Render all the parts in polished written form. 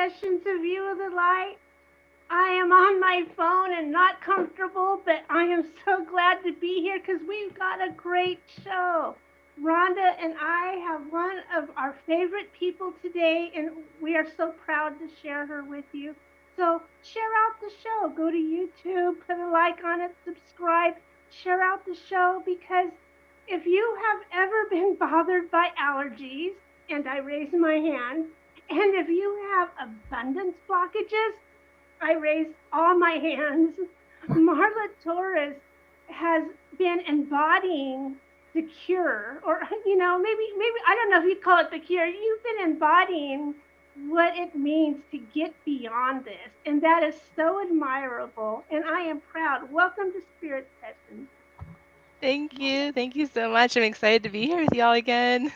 Sessions of View of the Light. I am on my phone and not comfortable, but I am so glad to be here because we've got a great show. Rhonda and I have one of our favorite people today, and we are so proud to share her with you. So share out the show. Go to YouTube, put a like on it, subscribe, share out the show, because if you have ever been bothered by allergies, and I raise my hand, and if you have abundance blockages, I raise all my hands. Marla Torres has been embodying the cure, or maybe I don't know if you call it the cure. You've been embodying what it means to get beyond this, and that is so admirable. And I am proud. Welcome to Spirit Sessions. Thank you. Thank you so much. I'm excited to be here with y'all again.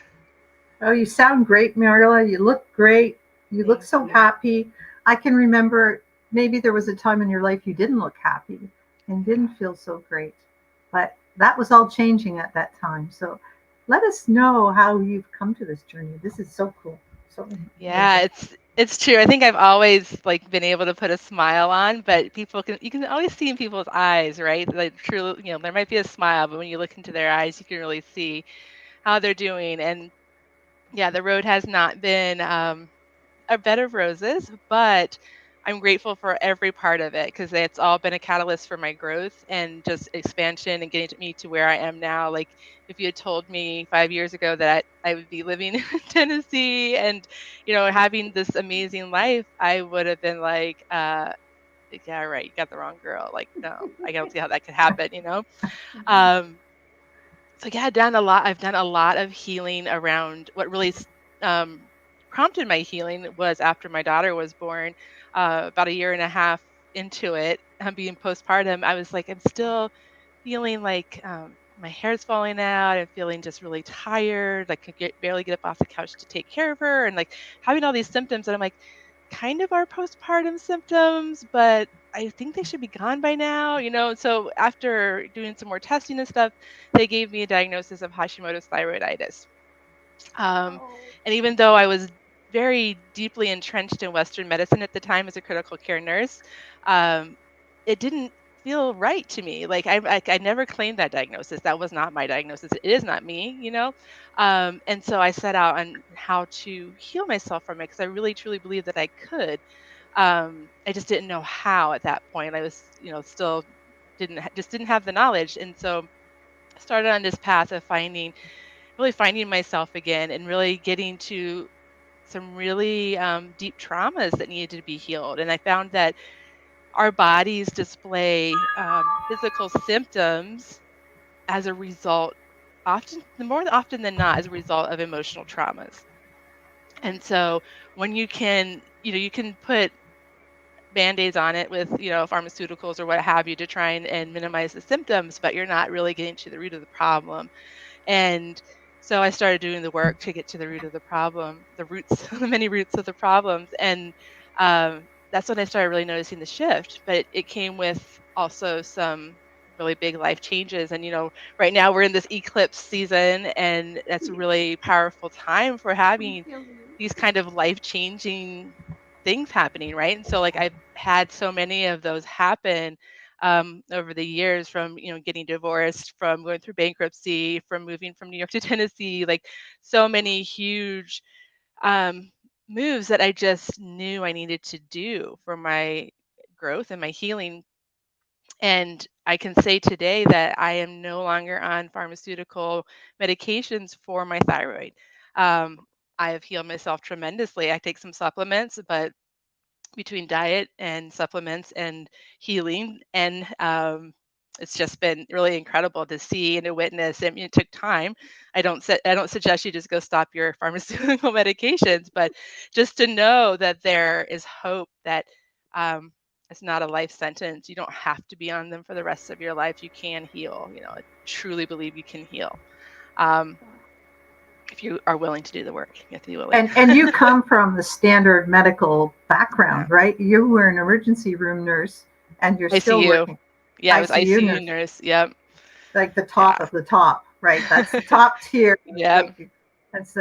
Oh, you sound great, Marla. You look great. You look so happy. I can remember maybe there was a time in your life you didn't look happy and didn't feel so great. But that was all changing at that time. So let us know how you've come to this journey. This is so cool. So Yeah, it's true. I think I've always been able to put a smile on, but you can always see in people's eyes, right? Like truly, there might be a smile, but when you look into their eyes, you can really see how they're doing. And yeah, the road has not been a bed of roses, but I'm grateful for every part of it because it's all been a catalyst for my growth and just expansion and getting me to where I am now. Like if you had told me 5 years ago that I would be living in Tennessee and, having this amazing life, I would have been like, yeah, right, you got the wrong girl. Like, no, I don't see how that could happen. So yeah, I've done a lot of healing around what really prompted my healing was after my daughter was born, about a year and a half into it, being postpartum. I was like, I'm still feeling like my hair's falling out. I'm feeling just really tired. I could barely get up off the couch to take care of her, and like having all these symptoms. And I'm like, kind of are postpartum symptoms, but I think they should be gone by now. So after doing some more testing and stuff, they gave me a diagnosis of Hashimoto's thyroiditis. And even though I was very deeply entrenched in Western medicine at the time as a critical care nurse, it didn't feel right to me. Like I never claimed that diagnosis. That was not my diagnosis. It is not me. And so I set out on how to heal myself from it because I really truly believed that I could. I just didn't know how at that point. I was, still just didn't have the knowledge, and so I started on this path of really finding myself again and really getting to some really deep traumas that needed to be healed. And I found that our bodies display physical symptoms as a result, more often than not, as a result of emotional traumas. And so when you can put band-aids on it with pharmaceuticals or what have you to try and minimize the symptoms, but you're not really getting to the root of the problem. And so I started doing the work to get to the root of the problem, the roots, the many roots of the problems. And that's when I started really noticing the shift. But it came with also some really big life changes. And, right now we're in this eclipse season, and that's a really powerful time for having these kind of life-changing things happening, right? And so I've had so many of those happen over the years, from getting divorced, from going through bankruptcy, from moving from New York to Tennessee, like so many huge moves that I just knew I needed to do for my growth and my healing. And I can say today that I am no longer on pharmaceutical medications for my thyroid. I have healed myself tremendously. I take some supplements, but between diet and supplements and healing, and it's just been really incredible to see and to witness. I mean, it took time. I don't suggest you just go stop your pharmaceutical medications, but just to know that there is hope, that it's not a life sentence. You don't have to be on them for the rest of your life. You can heal. I truly believe you can heal. If you are willing to do the work, you have to be willing. And you come from the standard medical background, right? You were an emergency room nurse, and you're still working. Yeah, I was ICU nurse. Yep. Like the top of the top, right? That's the top tier. Yeah. That's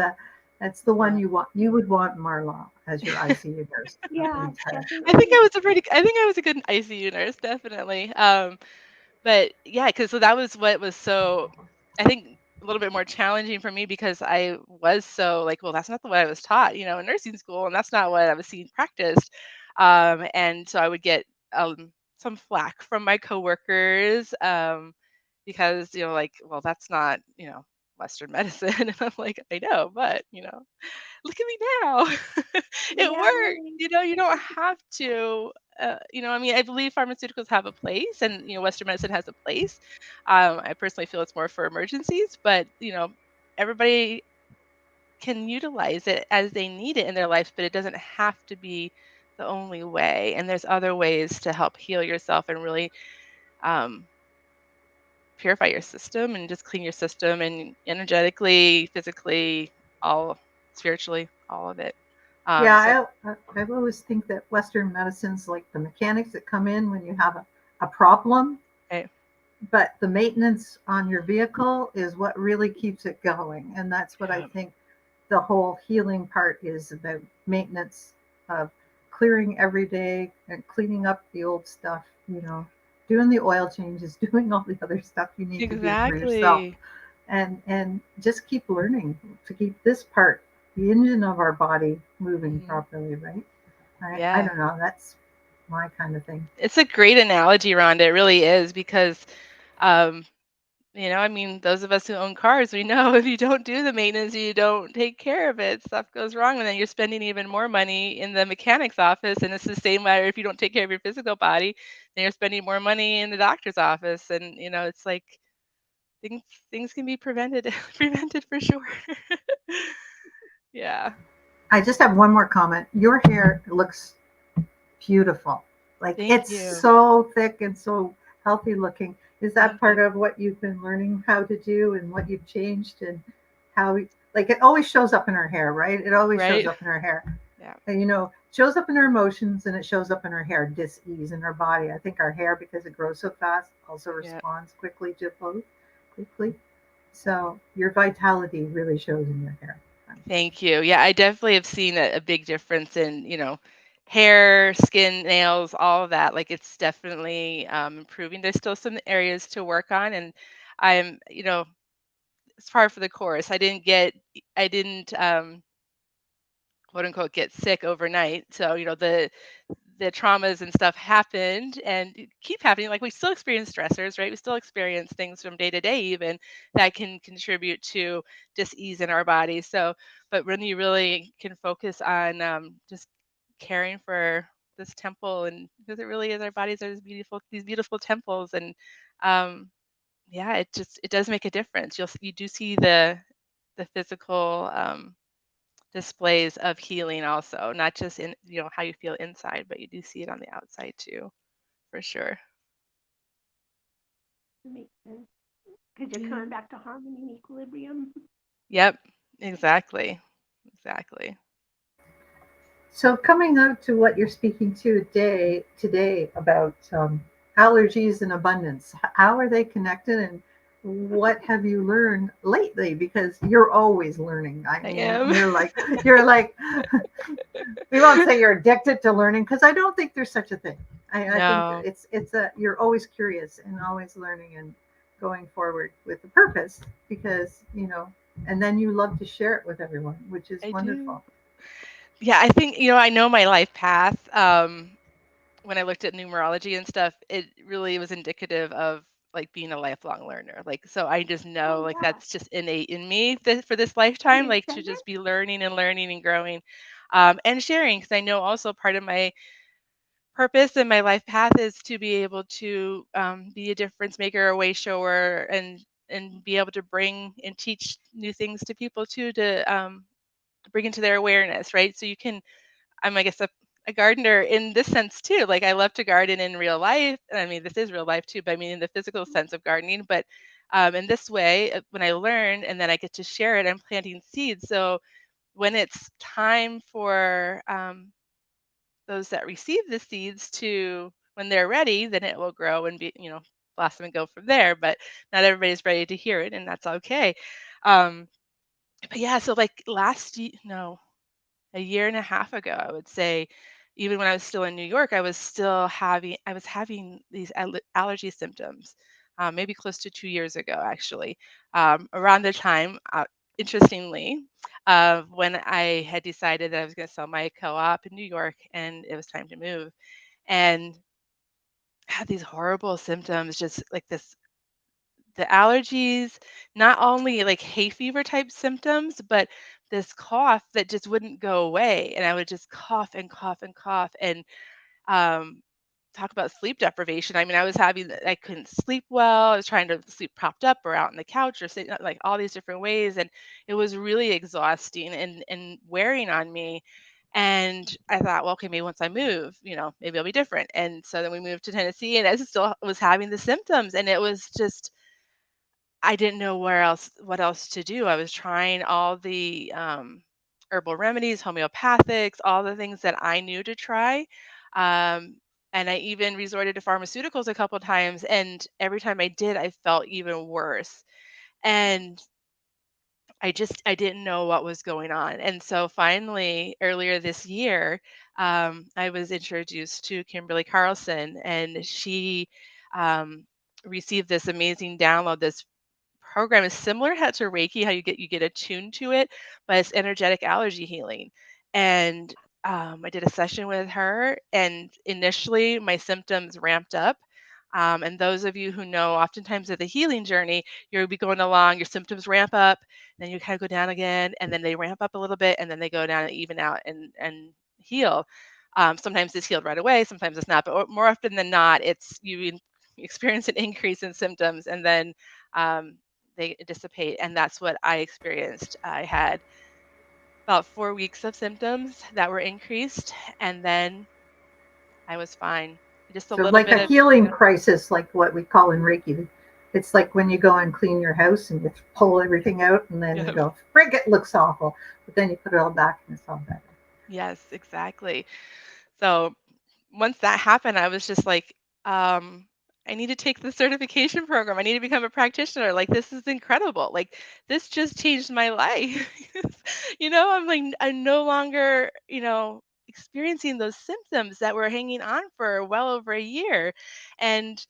That's the one you want. You would want Marla as your ICU nurse. Yeah, I definitely. think I think I was a good ICU nurse, definitely. But yeah, because so that was what was so, I think, a little bit more challenging for me because I was so like, well, that's not the way I was taught, in nursing school, and that's not what I was seeing practiced. And so I would get some flack from my coworkers because like, well, that's not Western medicine, and I'm like, I know, but look at me now. It Yeah, worked. You don't have to. I mean, I believe pharmaceuticals have a place, and Western medicine has a place. I personally feel it's more for emergencies, but everybody can utilize it as they need it in their lives, but it doesn't have to be the only way. And there's other ways to help heal yourself and really um, purify your system and just clean your system and energetically, physically, all spiritually, all of it. So Yeah, I always think that Western medicine's like the mechanics that come in when you have a problem, right. but the maintenance on your vehicle is what really keeps it going. And that's what I Yeah. think the whole healing part is about, maintenance of clearing every day and cleaning up the old stuff, doing the oil changes, doing all the other stuff you need to do for yourself. Exactly. And just keep learning to keep this part, the engine of our body, moving Mhm. properly, right? I Yeah. don't know. That's my kind of thing. It's a great analogy, Rhonda. It really is because, um, I mean, those of us who own cars, we know if you don't do the maintenance, you don't take care of it, stuff goes wrong, and then you're spending even more money in the mechanic's office. And it's the same matter if you don't take care of your physical body, then you're spending more money in the doctor's office. And it's like things things can be prevented prevented for sure. Yeah. I just have one more comment. Your hair looks beautiful. Like, Thank it's you. so thick and so healthy looking. Is that Thank part you. of what you've been learning how to do and what you've changed, and how, like, it always shows up in her hair, right? It always shows Right? up in her hair. Yeah. And, shows up in her emotions, and it shows up in her hair, dis-ease in her body. I think our hair, because it grows so fast, also Yeah. responds quickly to both, quickly. So your vitality really shows in your hair. Thank you. Yeah, I definitely have seen a big difference in, hair, skin, nails, all of that. Like it's definitely improving. There's still some areas to work on, and I'm, it's par for the course. I didn't quote unquote get sick overnight. So, the traumas and stuff happened and keep happening. Like we still experience stressors, right? We still experience things from day to day, even that can contribute to dis-ease in our bodies. So, but when you really can focus on just caring for this temple, and because it really is, our bodies are these beautiful temples, and yeah, it does make a difference. You do see the physical displays of healing also, not just in how you feel inside, but you do see it on the outside too, for sure. That makes sense. Because you're Yeah. coming back to harmony and equilibrium. Yep, exactly. Exactly. So coming out to what you're speaking to today about allergies and abundance, how are they connected, and what have you learned lately? Because you're always learning. I I mean, am. you're like, we won't say you're addicted to learning, because I don't think there's such a thing. I think No. it's a, you're always curious and always learning and going forward with a purpose, because and then you love to share it with everyone, which is I do. wonderful. Yeah, I think, I know my life path. When I looked at numerology and stuff, it really was indicative of like being a lifelong learner. Like, so I just know Oh, like yeah. that's just innate in me for this lifetime, You like said to it? just be learning and learning and growing, and sharing. Because I know also part of my purpose and my life path is to be able to be a difference maker, a way shower, and be able to bring and teach new things to people too, to bring into their awareness, right? So you can, I guess, a gardener in this sense too. Like I love to garden in real life. I mean, this is real life too, but I mean in the physical sense of gardening. But in this way, when I learn and then I get to share it, I'm planting seeds. So when it's time for those that receive the seeds to, when they're ready, then it will grow and be, blossom and go from there. But not everybody's ready to hear it, and that's okay. Um, But yeah, so like a year and a half ago, I would say, even when I was still in New York, I was having these allergy symptoms, maybe close to 2 years ago, actually, around the time, interestingly, of when I had decided that I was going to sell my co-op in New York and it was time to move, and had these horrible symptoms, just like the allergies, not only like hay fever type symptoms, but this cough that just wouldn't go away. And I would just cough and cough and cough. And um, talk about sleep deprivation. I mean, I couldn't sleep well. I was trying to sleep propped up or out on the couch or sitting like all these different ways. And it was really exhausting and wearing on me. And I thought, well, okay, maybe once I move, maybe I'll be different. And so then we moved to Tennessee and I still was having the symptoms. And it was just, I didn't know what else to do. I was trying all the herbal remedies, homeopathics, all the things that I knew to try. Um, and I even resorted to pharmaceuticals a couple times. And every time I did, I felt even worse. And I didn't know what was going on. And so finally, earlier this year, I was introduced to Kimberly Carlson, and she received this amazing download, this program is similar to Reiki, how you get attuned to it, but it's energetic allergy healing. And I did a session with her, and initially my symptoms ramped up. And those of you who know, oftentimes of the healing journey, you'll be going along, your symptoms ramp up, then you kind of go down again, and then they ramp up a little bit, and then they go down and even out and heal. Sometimes it's healed right away, sometimes it's not, but more often than not, it's experience an increase in symptoms, and then um, they dissipate. And that's what I experienced. I had about 4 weeks of symptoms that were increased, and then I was fine. Just a So, little like bit a of, healing crisis, like what we call in Reiki, it's like when you go and clean your house and you pull everything out, and then you yeah, go, frig, it looks awful. But then you put it all back and it's all better. yes, exactly. So once that happened, I was just like, um, I need to take the certification program. I need to become a practitioner. Like, this is incredible. Like, this just changed my life. I'm like, I'm no longer, experiencing those symptoms that were hanging on for well over a year. And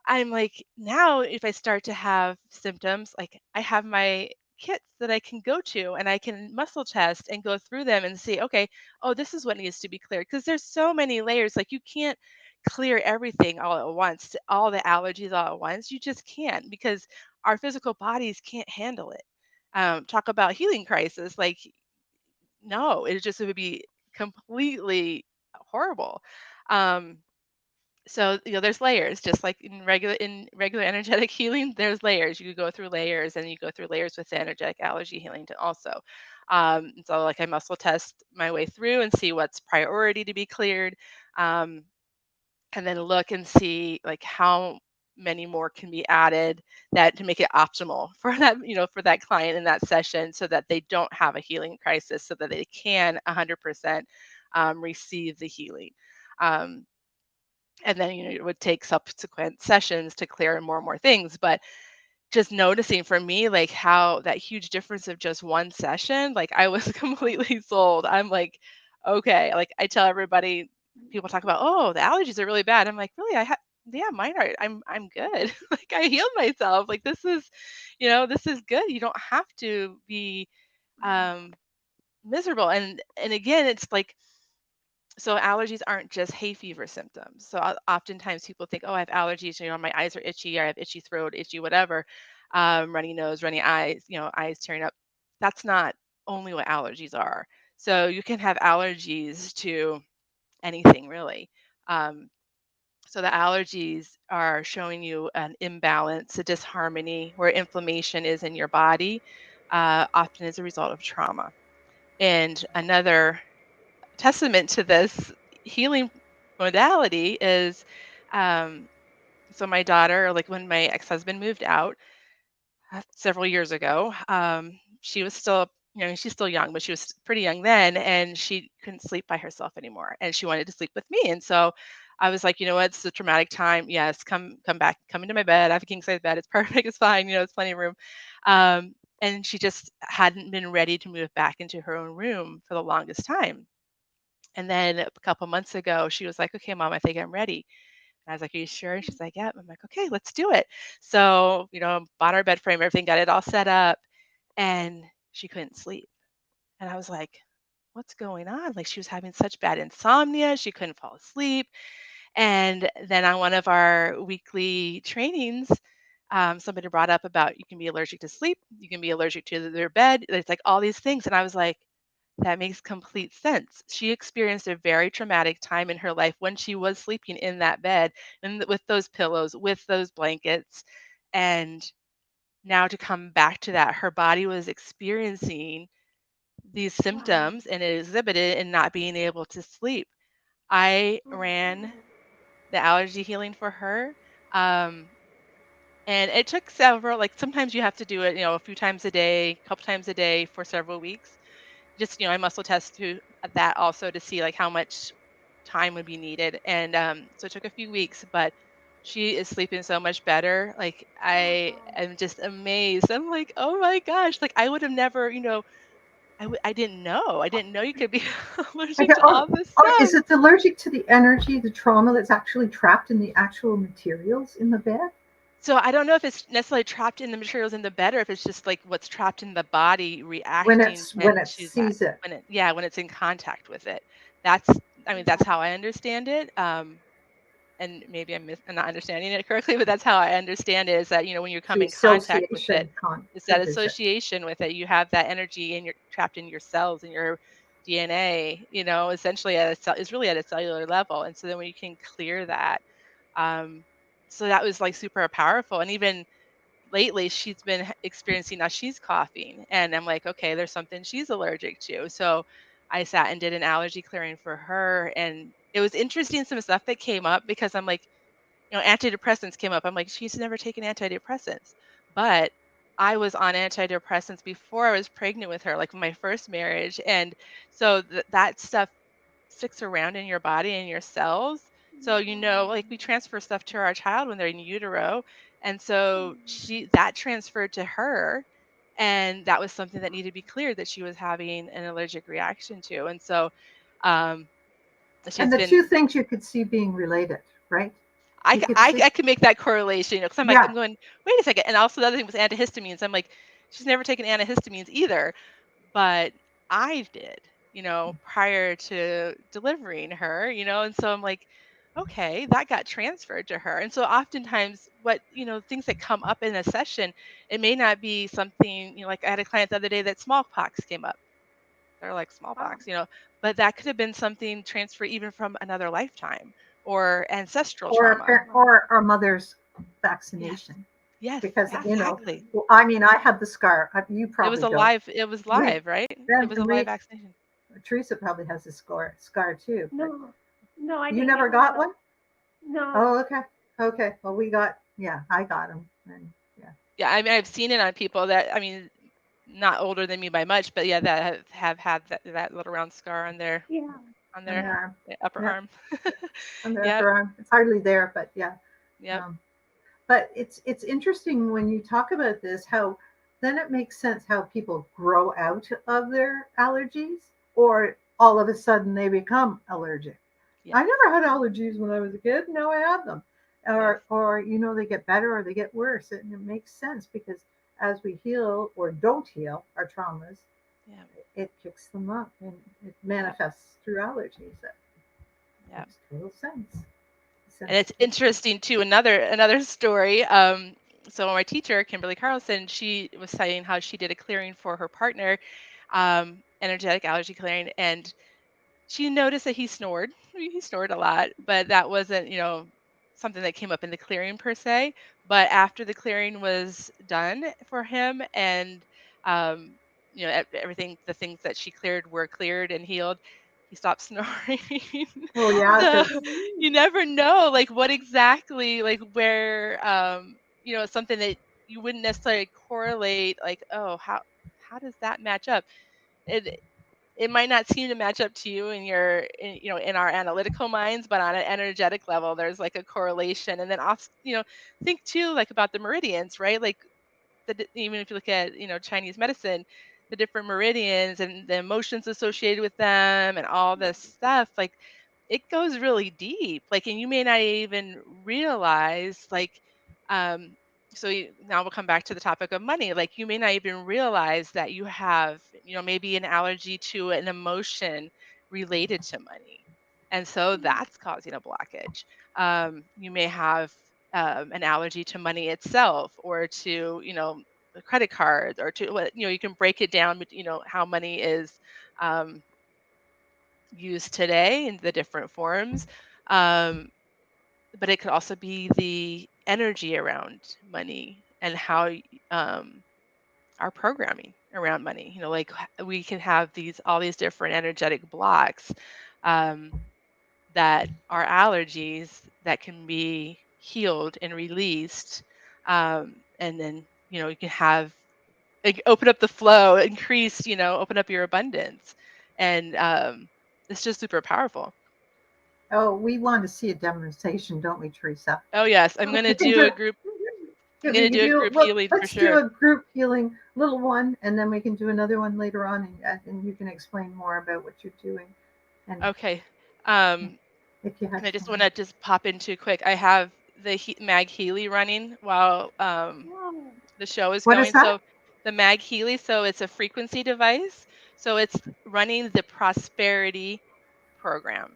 I'm like, now if I start to have symptoms, like I have my kits that I can go to and I can muscle test and go through them and see, okay, oh, this is what needs to be cleared. Because there's so many layers. Like you can't clear everything all at once, all the allergies all at once. You just can't because our physical bodies can't handle it. Talk about healing crisis. Like, no, it would be completely horrible. Um, so there's layers, just like in regular energetic healing, there's layers. You go through layers, and you go through layers with the energetic allergy healing to also. So like I muscle test my way through and see what's priority to be cleared, um, and then look and see like how many more can be added that to make it optimal for that client in that session, so that they don't have a healing crisis, so that they can 100% receive the healing. Um, and then it would take subsequent sessions to clear more and more things, but just noticing for me like how that huge difference of just one session, like I was completely sold. I'm like, okay, like I tell everybody, people talk about, oh, the allergies are really bad. I'm like, really? Yeah, mine are. I'm good. Like I healed myself. Like this is good. You don't have to be um miserable. And again, it's like, so allergies aren't just hay fever symptoms. So oftentimes people think, oh, I have allergies. My eyes are itchy, or I have itchy throat, itchy whatever, runny nose, runny eyes, eyes tearing up. That's not only what allergies are. So you can have allergies to anything really. Um, so the allergies are showing you an imbalance, a disharmony where inflammation is in your body, often as a result of trauma. And another testament to this healing modality is, um, so my daughter, like when my ex-husband moved out several years ago, she was still, she's still young, but she was pretty young then, and she couldn't sleep by herself anymore, and she wanted to sleep with me. And so I was like, you know what, it's a traumatic time. Yes, come back, come into my bed. I have a king size bed. It's perfect. It's fine. It's plenty of room. And she just hadn't been ready to move back into her own room for the longest time. And then a couple months ago, she was like, okay, Mom, I think I'm ready. And I was like, are you sure? And she's like, yeah. I'm like, okay, let's do it. So, bought her bed frame, everything, got it all set up. And she couldn't sleep. And I was like, what's going on? Like, she was having such bad insomnia. She couldn't fall asleep. And then on one of our weekly trainings, somebody brought up about you can be allergic to sleep, you can be allergic to their bed. It's like all these things. And I was like, that makes complete sense. She experienced a very traumatic time in her life when she was sleeping in that bed and with those pillows, with those blankets. And now to come back to that, her body was experiencing these symptoms and it exhibited in not being able to sleep. I ran the allergy healing for her. Um, and it took several, like sometimes you have to do it, a few times a day, a couple times a day for several weeks. Just, I muscle test to that also to see like how much time would be needed. And so it took a few weeks, but she is sleeping so much better. Like I am just amazed. I'm like, oh my gosh, like I would have never, I didn't know. I didn't know you could be allergic to all this Or stuff. is it allergic to the energy, the trauma that's actually trapped in the actual materials in the bed? So I don't know if it's necessarily trapped in the materials in the bed or if it's just like what's trapped in the body When reacting it to that sees it. when it's in contact with it. That's that's how I understand it. And maybe I'm not understanding it correctly, but that's how I understand it is that when you come The in contact with it, association it's that triggers it. association with it. You have that energy and you're trapped in your cells and your DNA, essentially is really at a cellular level. And so then when you can clear that, so that was like super powerful. And even lately she's been experiencing, now she's coughing and I'm like, okay, there's something she's allergic to. So I sat and did an allergy clearing for her, and it was interesting, some stuff that came up because I'm like, antidepressants came up. I'm like, she's never taken antidepressants, but I was on antidepressants before I was pregnant with her, like my first marriage. And so that stuff sticks around in your body and your cells. So, like we transfer stuff to our child when they're in utero. And so that transferred to her. And that was something that needed to be cleared that she was having an allergic reaction to. And so, um, And she's the been, two things you could see being related, right? I, You c- could I, see, I can make that correlation, because I'm like, yeah. I'm going, wait a second. And also the other thing was antihistamines. I'm like, she's never taken antihistamines either, but I did, prior to delivering her, and so I'm like, okay, that got transferred to her. And so oftentimes what, things that come up in a session, it may not be something, like I had a client the other day that smallpox came up. They're like smallpox, but that could have been something transferred even from another lifetime or ancestral trauma. Or our mother's Yes. vaccination. Yes, Because, exactly. well, I mean, I had the scar. You It was probably don't. it was We, live, right? It then, was a live vaccination. Teresa probably has a scar too. No, I You didn't never get got one? No. Oh, okay. Okay. Well, I got them. And yeah. Yeah, I mean, I've seen it on people that, I mean, not older than me by much, but yeah, that have had that little round scar on their On their arm. upper Yep. arm. On their Yep. upper arm. It's hardly there, but yeah. Yep. But it's interesting when you talk about this, how then it makes sense how people grow out of their allergies, or all of a sudden they become allergic. Yes. I never had allergies when I was a kid. Now I have them. Yes. Or they get better or they get worse. And it makes sense because as we heal or don't heal our traumas, it kicks them up and it manifests through allergies. That makes total sense. And it's interesting too. Another story. So my teacher, Kimberly Carlson, she was saying how she did a clearing for her partner, energetic allergy clearing, and she noticed that he snored. He snored a lot, but that wasn't, something that came up in the clearing per se. But after the clearing was done for him, and everything, the things that she cleared were cleared and healed, he stopped snoring. Oh yeah. So you never know, like what exactly, like where, something that you wouldn't necessarily correlate, like, oh, how does that match up? It might not seem to match up to you in our analytical minds, but on an energetic level, there's like a correlation. And then also, think too, like about the meridians, right? Like even if you look at, Chinese medicine, the different meridians and the emotions associated with them and all this stuff, like it goes really deep. Like, and you may not even realize, like, um, now we'll come back to the topic of money. Like, you may not even realize that you have, maybe an allergy to an emotion related to money. And so that's causing a blockage. You may have an allergy to money itself, or to, the credit cards, or to what, you can break it down, how money is um, used today in the different forms. Um, but it could also be the energy around money and how our programming around money. Like we can have all these different energetic blocks um, that are allergies that can be healed and released, and then you can have, like, open up the flow, increase, open up your abundance, and it's just super powerful. Oh, we want to see a demonstration, don't we, Teresa? Oh yes, I'm going to do a group. I'm going to do a group healing for sure. Let's do a group healing, little one, and then we can do another one later on, and you can explain more about what you're doing. And okay. If you have, I just want to pop into quick. I have the Mag Healy running while the show is What going. is that? So the Mag Healy, so it's a frequency device. So it's running the prosperity program.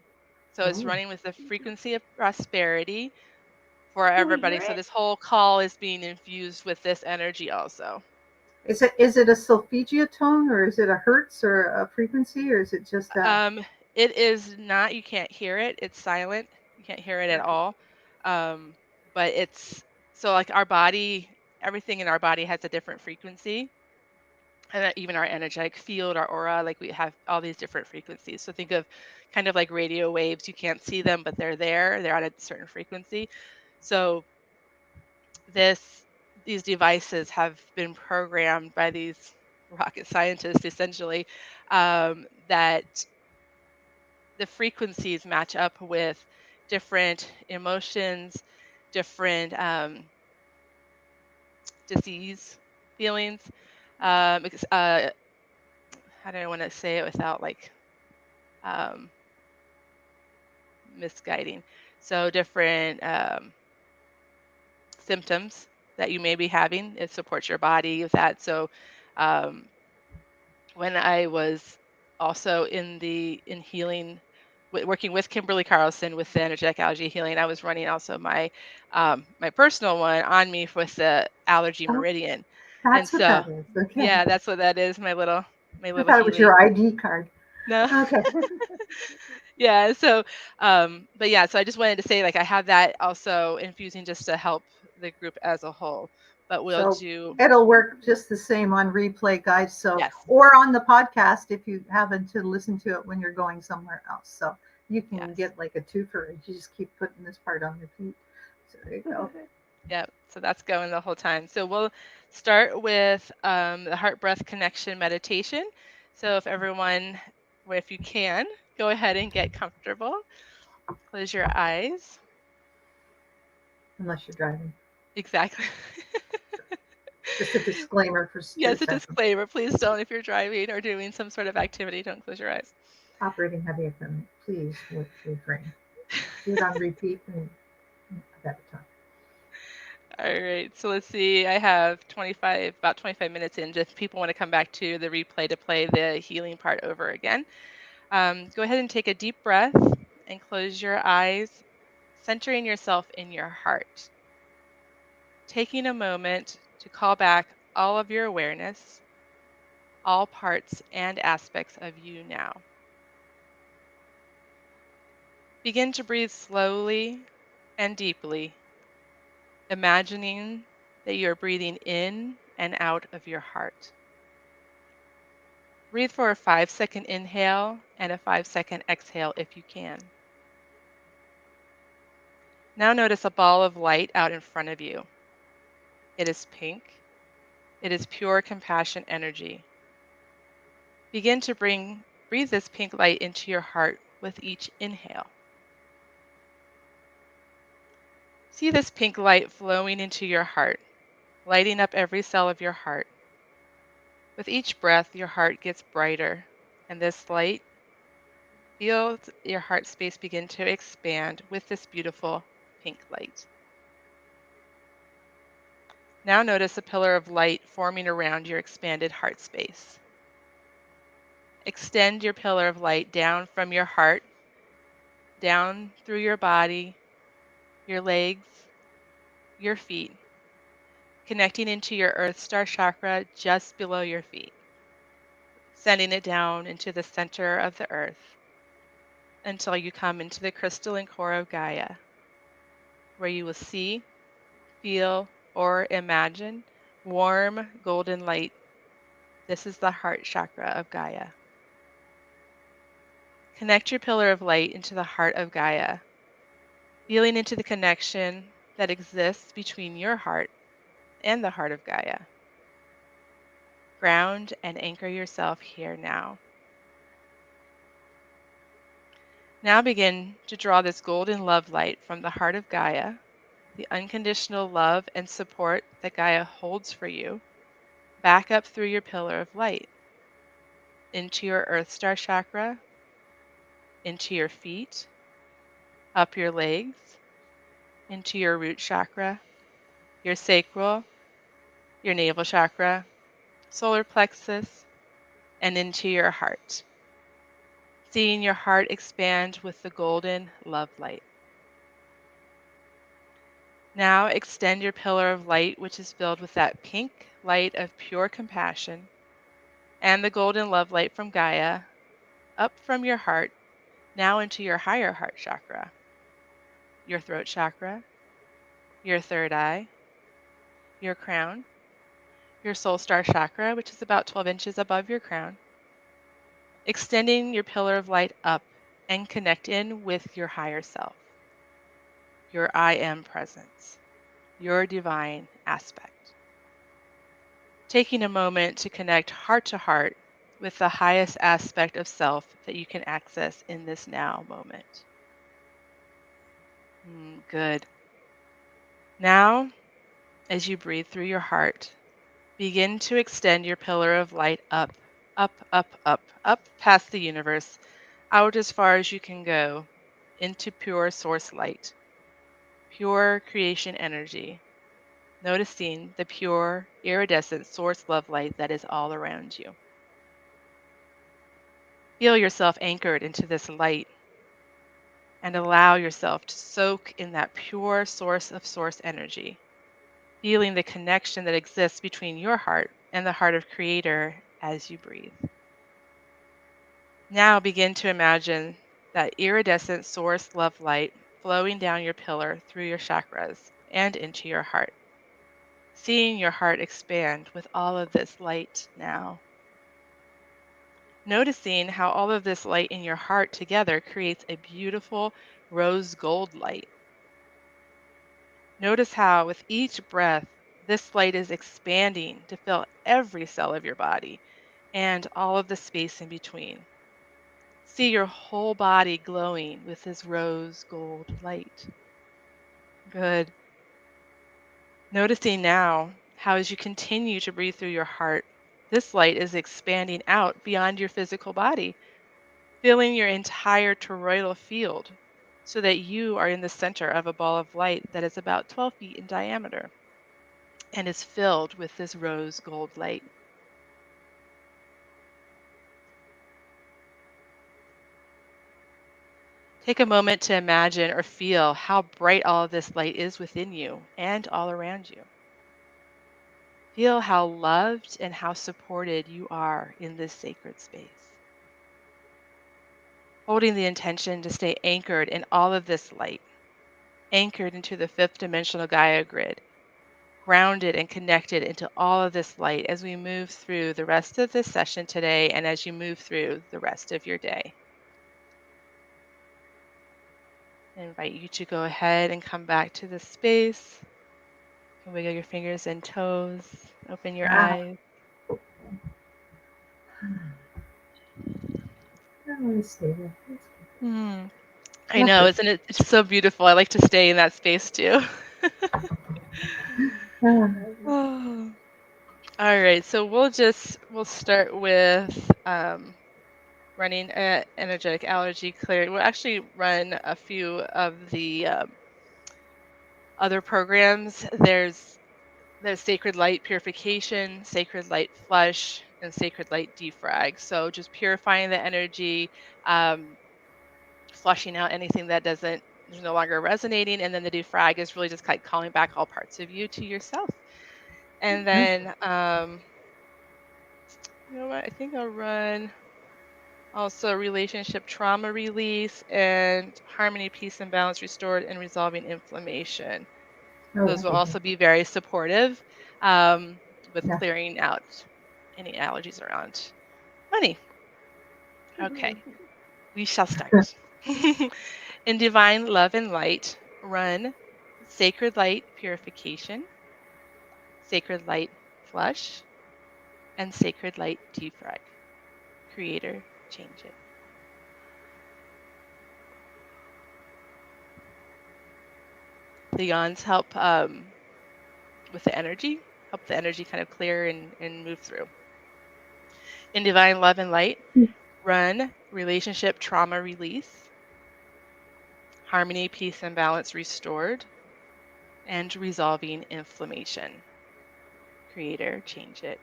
So it's running with the frequency of prosperity for everybody. So this whole call is being infused with this energy also. Is it a solfeggio tone, or is it a hertz or a frequency, or is it just a... It is not, you can't hear it. It's silent. You can't hear it at all. But it's, so like our body, everything in our body has a different frequency. And even our energetic field, our aura, like we have all these different frequencies. So think of kind of like radio waves. You can't see them, but they're there. They're at a certain frequency. So these devices have been programmed by these rocket scientists, essentially, that the frequencies match up with different emotions, different disease feelings. How do I want to say it without like misguiding? So different symptoms that you may be having, it supports your body with that. So when I was also in healing, working with Kimberly Carlson with the Energetic Allergy Healing, I was running also my my personal one on me with the allergy meridian. That's what that is. Okay. Yeah, that's what that is. My little I thought it was your ID card. No. Okay. Yeah. So, but yeah. So I just wanted to say, like, I have that also infusing just to help the group as a whole. But it'll work just the same on replay, guys. So yes. Or on the podcast if you happen to listen to it when you're going somewhere else. So you can get like a twofer. You just keep putting this part on repeat. So there you go. Yeah. So that's going the whole time. So we'll start with the heart breath connection meditation. So if you can, go ahead and get comfortable. Close your eyes. Unless you're driving. Exactly. Just a disclaimer for Yes, a disclaimer. Please don't, if you're driving or doing some sort of activity, don't close your eyes. Operating heavy equipment, please refrain. Do it on repeat and at a time. All right, so let's see. I have about 25 minutes in. If people want to come back to the replay to play the healing part over again, go ahead and take a deep breath and close your eyes, centering yourself in your heart. Taking a moment to call back all of your awareness, all parts and aspects of you now. Begin to breathe slowly and deeply, imagining that you are breathing in and out of your heart. Breathe for a 5-second inhale and a 5-second exhale if you can. Now notice a ball of light out in front of you. It is pink. It is pure compassion energy. Begin to breathe this pink light into your heart with each inhale. See this pink light flowing into your heart, lighting up every cell of your heart. With each breath, your heart gets brighter, and this light feels your heart space begin to expand with this beautiful pink light. Now notice a pillar of light forming around your expanded heart space. Extend your pillar of light down from your heart, down through your body, your legs, your feet, connecting into your Earth Star chakra just below your feet, sending it down into the center of the earth until you come into the crystalline core of Gaia, where you will see, feel, or imagine warm golden light. This is the heart chakra of Gaia. Connect your pillar of light into the heart of Gaia, feeling into the connection that exists between your heart and the heart of Gaia. Ground and anchor yourself here now. Now begin to draw this golden love light from the heart of Gaia, the unconditional love and support that Gaia holds for you, back up through your pillar of light, into your Earth Star chakra, into your feet, up your legs, into your root chakra, your sacral, your navel chakra, solar plexus, and into your heart. Seeing your heart expand with the golden love light. Now extend your pillar of light, which is filled with that pink light of pure compassion, and the golden love light from Gaia, up from your heart, now into your higher heart chakra, your throat chakra, your third eye, your crown, your soul star chakra, which is about 12 inches above your crown, extending your pillar of light up and connect in with your higher self, your I am presence, your divine aspect. Taking a moment to connect heart to heart with the highest aspect of self that you can access in this now moment. Good. Now, as you breathe through your heart, begin to extend your pillar of light up, up, up, up, up past the universe, out as far as you can go, into pure source light, pure creation energy, noticing the pure, iridescent source love light that is all around you. Feel yourself anchored into this light and allow yourself to soak in that pure source of source energy, feeling the connection that exists between your heart and the heart of Creator as you breathe. Now begin to imagine that iridescent source love light flowing down your pillar through your chakras and into your heart. Seeing your heart expand with all of this light now. Noticing how all of this light in your heart together creates a beautiful rose gold light. Notice how with each breath, this light is expanding to fill every cell of your body and all of the space in between. See your whole body glowing with this rose gold light. Good. Noticing now how as you continue to breathe through your heart, this light is expanding out beyond your physical body, filling your entire toroidal field so that you are in the center of a ball of light that is about 12 feet in diameter and is filled with this rose gold light. Take a moment to imagine or feel how bright all of this light is within you and all around you. Feel how loved and how supported you are in this sacred space. Holding the intention to stay anchored in all of this light, anchored into the fifth dimensional Gaia grid, grounded and connected into all of this light as we move through the rest of this session today and as you move through the rest of your day. I invite you to go ahead and come back to this space. You can wiggle your fingers and toes, open your eyes. I want to stay there. I know, isn't it? It's so beautiful. I like to stay in that space too. Oh. All right, so we'll start with running an energetic allergy clearing. We'll actually run a few of the other programs. There's sacred light purification, sacred light flush, and sacred light defrag. So just purifying the energy, flushing out anything that is no longer resonating, and then the defrag is really just like calling back all parts of you to yourself. And then you know what? I think I'll run also relationship trauma release and harmony, peace, and balance restored and resolving inflammation. Those will also be very supportive with clearing out any allergies around money. Okay, we shall start. In divine love and light, run sacred light purification, sacred light flush, and sacred light defrag. Creator, change it. The yawns help with the energy, help the energy kind of clear and move through. In divine love and light, run relationship trauma release, harmony, peace, and balance restored, and resolving inflammation. Creator, change it.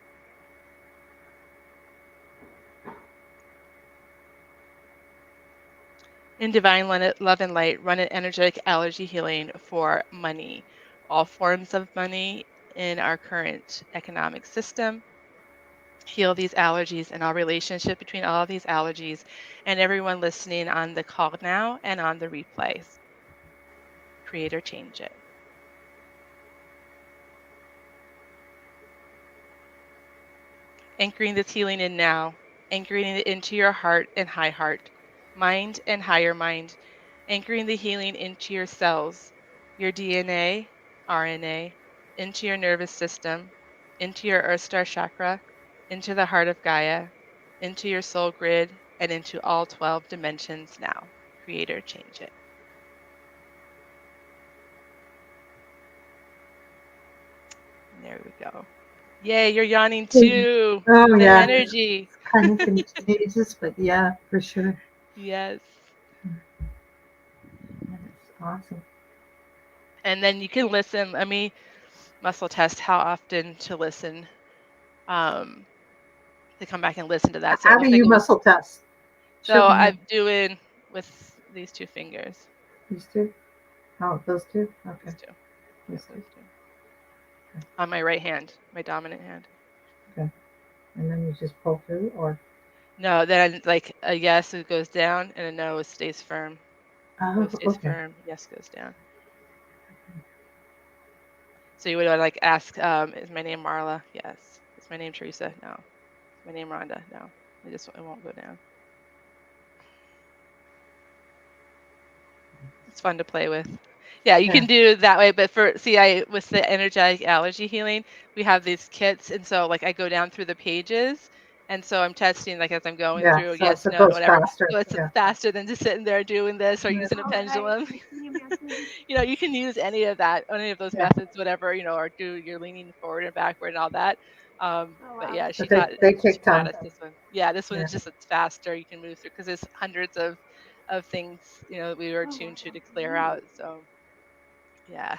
In divine love and light, run an energetic allergy healing for money, all forms of money in our current economic system. Heal these allergies and our relationship between all of these allergies and everyone listening on the call now and on the replays. Creator, change it. Anchoring this healing in now, anchoring it into your heart and high heart, mind and higher mind, anchoring the healing into your cells, your DNA, RNA, into your nervous system, into your Earth Star chakra, into the heart of Gaia, into your soul grid, and into all 12 dimensions now. Creator, change it. And there we go. Yay, you're yawning too. Oh, the yeah. energy. It's kind of contagious, but yeah, for sure. Yes. That's awesome. And then you can listen. Let me muscle test how often to listen. To come back and listen to that. So how do you muscle test? So I'm doing with these two fingers. These two? Oh, those two? Okay. These two. These two. Okay. On my right hand, my dominant hand. Okay. And then you just pull through, or? No, then like a yes, it goes down, and a no, it stays firm. Oh, no stays firm. Yes goes down. So you would like ask, is my name Marla? Yes. Is my name Teresa? No. Is my name Rhonda? No. It won't go down. It's fun to play with. Yeah, you can do that way, but with the energetic allergy healing, we have these kits, and so like I go down through the pages, and so I'm testing like as I'm going through, so yes, no, whatever. So it's faster than just sitting there doing this or using a pendulum. You can use any of those methods, whatever, or do your leaning forward and backward and all that. But yeah, she taught us this one. Yeah, this one is just it's faster. You can move through because there's hundreds of things that we were attuned to clear out. So yeah.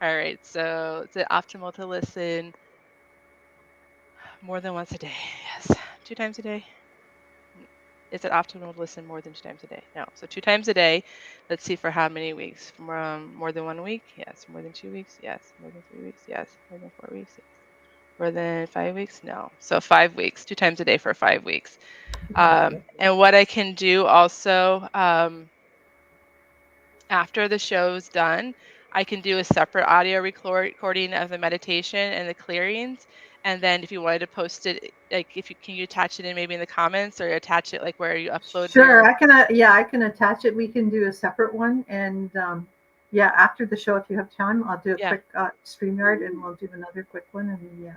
All right. So is it optimal to listen more than once a day? Yes. 2 times a day. Is it optimal to listen more than 2 times a day? No. So 2 times a day. Let's see for how many weeks. More than 1 week? Yes. More than 2 weeks? Yes. More than 3 weeks? Yes. More than 4 weeks? Yes. More than 5 weeks? No. So 5 weeks. 2 times a day for 5 weeks. And what I can do also after the show's done, I can do a separate audio recording of the meditation and the clearings. And then if you wanted to post it, like can you attach it in maybe in the comments or attach it like where you upload? Sure, I can attach it. We can do a separate one. And after the show, if you have time, I'll do a quick StreamYard and we'll do another quick one. And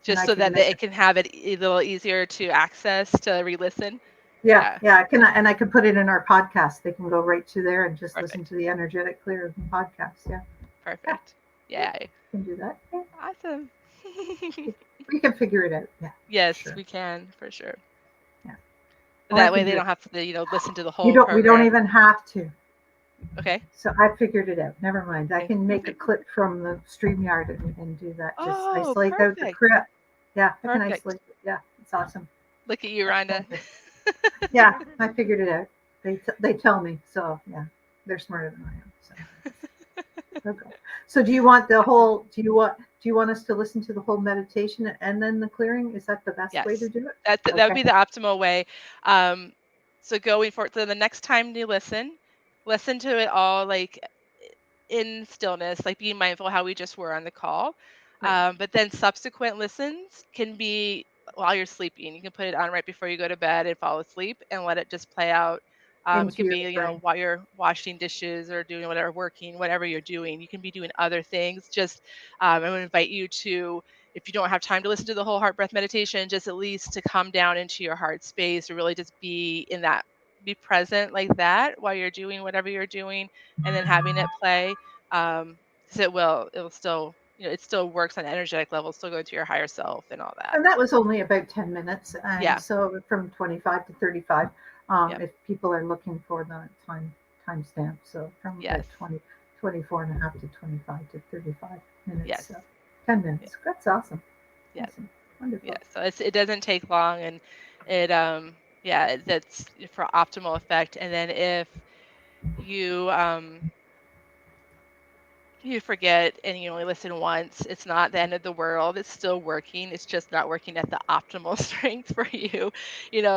just so that it can have it a little easier to access to re-listen. Yeah, I can put it in our podcast. They can go right to there and just listen to the energetic clear podcast. Yeah. Perfect. Yeah. Can do that. Yeah. Awesome. We can figure it out. Yeah. Yes, Sure. we can, for sure. Yeah. But Well, I that way can they do don't it. have to, listen to the We whole don't program. even have to. Okay. So I figured it out. Never mind. I Okay. can make a clip from the StreamYard and do that. Just Oh, isolate out the perfect. clip. Yeah, I can Perfect. isolate it. Yeah, it's awesome. Look at you, Rhonda. Yeah, I figured it out. They tell me. So yeah, they're smarter than I am. So okay. So do you want the whole? Do you want us to listen to the whole meditation and then the clearing? Is that the best way to Yes. do it? That would be the optimal way. So going forward, so the next time you listen to it all like in stillness, like being mindful how we just were on the call. Right. But then subsequent listens can be while you're sleeping. You can put it on right before you go to bed and fall asleep and let it just play out. It Into can your be, brain. while you're washing dishes or doing whatever, working, whatever you're doing. You can be doing other things. Just, I would invite you to, if you don't have time to listen to the whole heart breath meditation, just at least to come down into your heart space or really just be in that, be present like that while you're doing whatever you're doing, and then having it play. Because it'll still, it still works on energetic levels, still go to your higher self and all that. And that was only about 10 minutes. And Yeah. so from 25 to 35, Yep. if people are looking for the timestamp. So from Yes. about 24 and a half to 25 to 35 minutes. Yes. So 10 minutes. Yeah. That's awesome. Yeah. Awesome. Wonderful. Yeah. So it doesn't take long, and it that's for optimal effect. And then if you you forget and you only listen once, it's not the end of the world. It's still working. It's just not working at the optimal strength for you.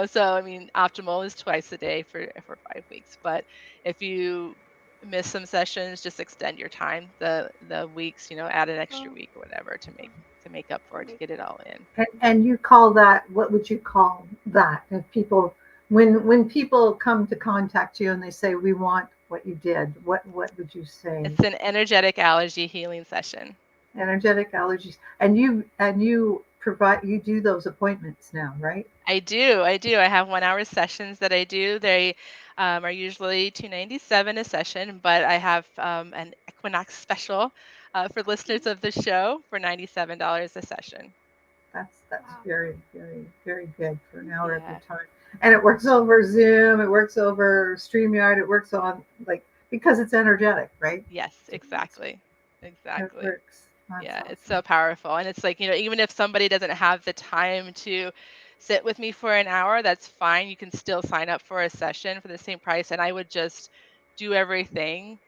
So I mean, optimal is twice a day for 5 weeks. But if you miss some sessions, just extend your time, the weeks, add an extra week or whatever to make up for it, to get it all in. And you call that, what would you call that? If people, when people come to contact you and they say, we want what you did, what would you say? It's an energetic allergy healing session. Energetic allergies. And you do those appointments now, right? I do. I have 1 hour sessions that I do. They are usually $297 a session, but I have an Equinox special for listeners of the show for $97 a session. That's very, very, very good for an hour of Yeah. your time. And it works over Zoom, it works over StreamYard, it works on because it's energetic, right? Yes, exactly. It works. That's Yeah, awesome. it's so powerful. And it's like, even if somebody doesn't have the time to sit with me for an hour, that's fine. You can still sign up for a session for the same price. And I would just do everything,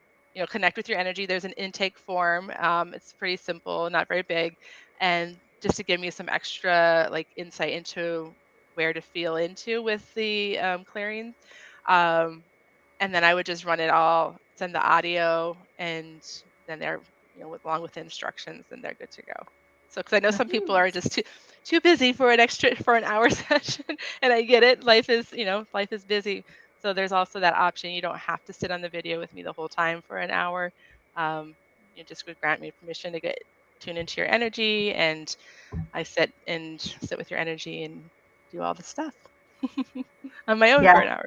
connect with your energy. There's an intake form. It's pretty simple, not very big. And just to give me some extra like insight into where to feel into with the clearing. And then I would just run it all, send the audio, and then they're, along with the instructions, and they're good to go. So, because I know some people are just too busy for an hour session, and I get it. Life is busy. So there's also that option. You don't have to sit on the video with me the whole time for an hour. You just would grant me permission to tune into your energy, and I sit with your energy and do all the stuff on my own for an hour.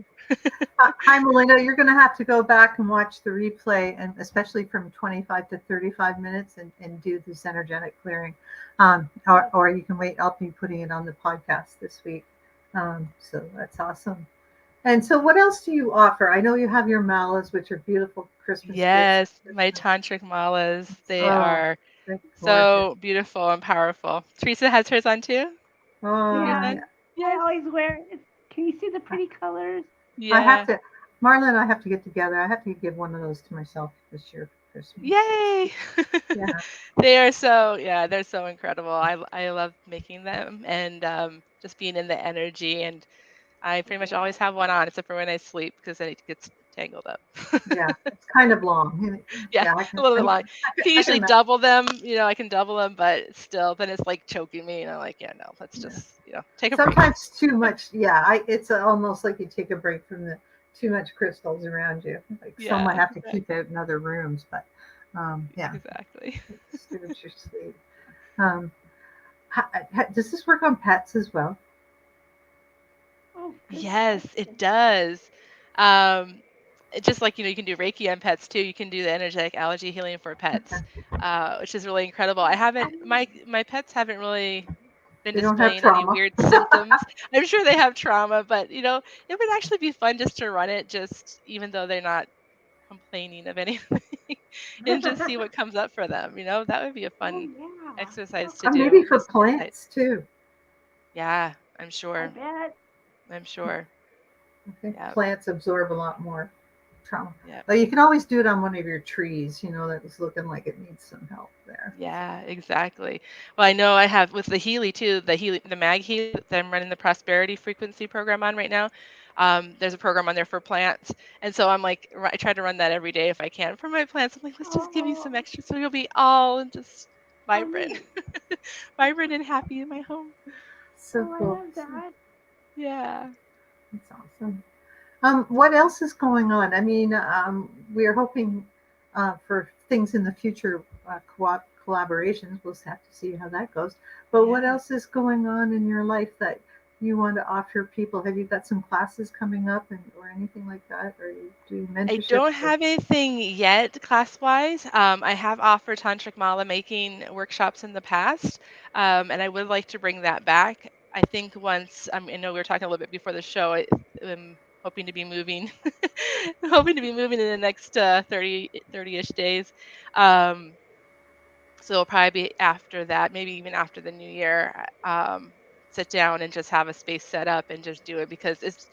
Hi, Melinda. You're going to have to go back and watch the replay, and especially from 25 to 35 minutes, and do this energetic clearing. Or you can wait. I'll be putting it on the podcast this week. So that's awesome. And so, what else do you offer? I know you have your malas, which are beautiful Christmas gifts. Yes, my Tantric Malas. They are so beautiful and powerful. Teresa has hers on too? Yeah. Yes. I always wear it. Can you see the pretty colors? Yeah. I have to, Marla and I have to get together. I have to give one of those to myself this year for Christmas. Yay! Yeah. they're so incredible. I love making them, and just being in the energy. And I pretty much always have one on, except for when I sleep, because then it gets tangled up. Yeah, it's kind of long. Yeah, a little bit long. You can usually double them. I can double them, but still, then it's like choking me. And I'm like, yeah, no, let's just take a break. Sometimes too much. Yeah, it's almost like you take a break from the too much crystals around you. Like some I have to keep out in other rooms, but yeah, exactly. It's your sleep. Does this work on pets as well? Yes, it does. just like, you can do Reiki on pets too. You can do the energetic allergy healing for pets, which is really incredible. I haven't, my pets haven't really been They don't have displaying any trauma. weird symptoms. I'm sure they have trauma, but it would actually be fun just to run it, just even though they're not complaining of anything, and just see what comes up for them. That would be a fun exercise to do. Maybe for plants too. Yeah, I'm I sure. bet. I'm sure. I think plants absorb a lot more trauma. Yeah. But you can always do it on one of your trees, that was looking like it needs some help there. Yeah, exactly. Well, I know I have with the Healy too, the Mag Healy that I'm running the prosperity frequency program on right now. There's a program on there for plants. And so I'm like, I try to run that every day if I can for my plants. I'm like, let's just give me some extra so you'll be all just vibrant, vibrant and happy in my home. So cool. I love that. Yeah. That's awesome. What else is going on? I mean, we're hoping for things in the future, collaborations. We'll have to see how that goes. But what else is going on in your life that you want to offer people? Have you got some classes coming up or anything like that? Or you do mentorship? I don't have anything yet class-wise. I have offered Tantric Mala making workshops in the past, and I would like to bring that back. I think once, I know we were talking a little bit before the show, I'm hoping to be moving, hoping to be moving in the next 30-ish days. So it'll probably be after that, maybe even after the new year, sit down and just have a space set up and just do it, because it's,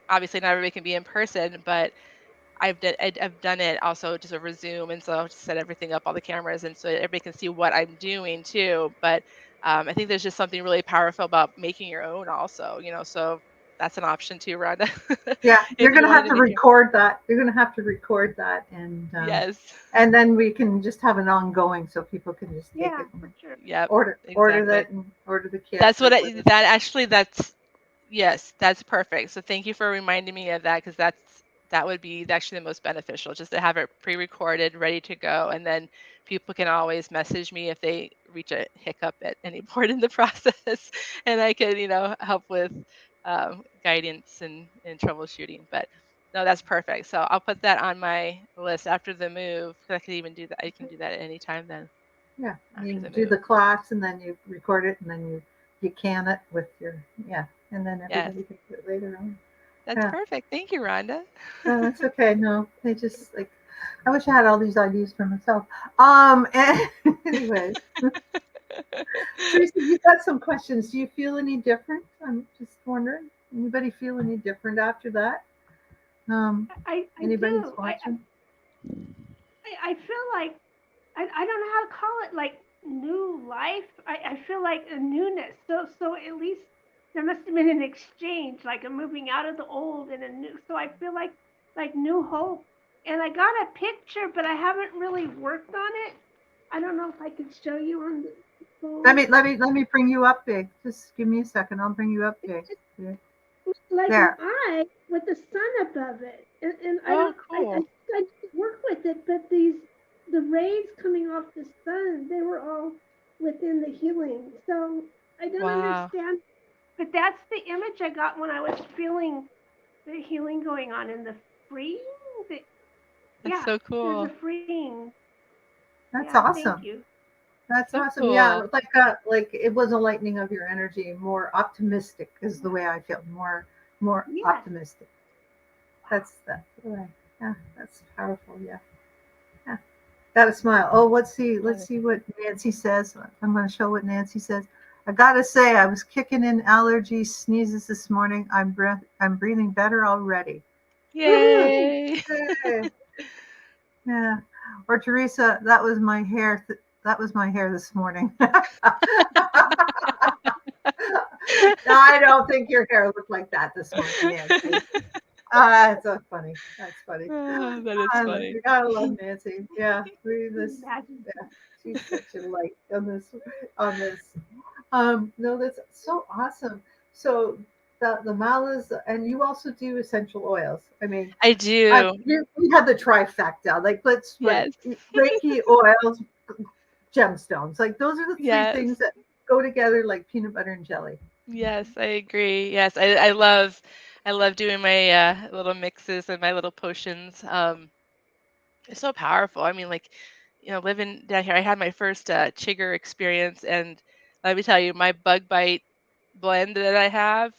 obviously not everybody can be in person, but I've done it also just over Zoom, and so I'll just set everything up, all the cameras, and so everybody can see what I'm doing too. But I think there's just something really powerful about making your own also, so that's an option too, Rhonda. Yeah, you're going to have to record that. You're going to have to record that, and yes, and then we can just have an ongoing, so people can just take it. For sure. Yeah, order that and order the kit. That's what yes, that's perfect. So thank you for reminding me of that, because that would be actually the most beneficial, just to have it pre-recorded, ready to go, and then people can always message me if they reach a hiccup at any point in the process, and I can help with guidance and troubleshooting. But no, that's perfect. So I'll put that on my list after the move, because I could even do that. I can do that at any time then. Yeah, you do the class and then you record it and then you can it with your and then everybody can do it later on. That's perfect. Thank you, Rhonda. No, that's okay. No, they just I wish I had all these ideas for myself. Anyways, Teresa, you've got some questions. Do you feel any different? I'm just wondering. Anybody feel any different after that? Anybody's watching? I feel like I don't know how to call it, like new life. I feel like a newness. So at least there must have been an exchange, like a moving out of the old and a new. So I feel like new hope. And I got a picture, but I haven't really worked on it. I don't know if I could show you on the phone. Let me bring you up big. Just give me a second. I'll bring you up big. Yeah. Like there. An eye with the sun above it, and I work with it, but the rays coming off the sun, they were all within the healing. So I don't understand, but that's the image I got when I was feeling the healing going on in the freeing. That's so cool. The freeing. That's awesome. Thank you. That's so awesome. Cool. Yeah, like it was a lightening of your energy, more optimistic is the way I feel. More optimistic. That's the way. Yeah, that's powerful. Yeah. Got to smile. Oh, let's see what Nancy says. I'm going to show what Nancy says. I got to say, I was kicking in allergy sneezes this morning. I'm breathing better already. Yay! Yeah. Or Teresa, that was my hair. That was my hair this morning. I don't think your hair looked like that this morning, Nancy. That's so funny. That's funny. Oh, that is funny. You gotta love Nancy. Yeah, she's such a light on this. No, that's so awesome. So the malas, and you also do essential oils. I mean, I do. We had the trifecta. Reiki oils, gemstones. Like those are the three things that go together like peanut butter and jelly. Yes, I agree. Yes, I love doing my little mixes and my little potions. It's so powerful. I mean, like, living down here, I had my first chigger experience, and let me tell you, my bug bite blend that I have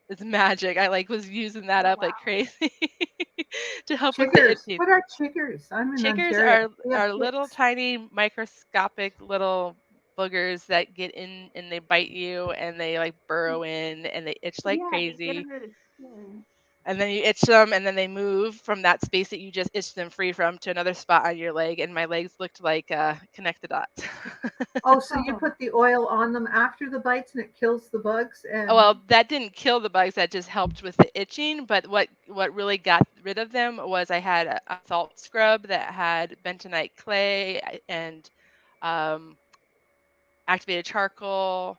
is magic. I was using that up like Wow. crazy to help with the Chiggers. itching. What are chiggers? I'm in Chiggers Ontario. We have are little ticks. tiny microscopic little boogers that get in and they bite you and they burrow in and they itch like Yeah, they get crazy. under the skin. And then you itch them and then they move from that space that you just itched them free from to another spot on your leg, and my legs looked like connected dots. Oh, so you put the oil on them after the bites and it kills the bugs Oh, and well, that didn't kill the bugs. That just helped with the itching. But what really got rid of them was I had a salt scrub that had bentonite clay and um, activated charcoal.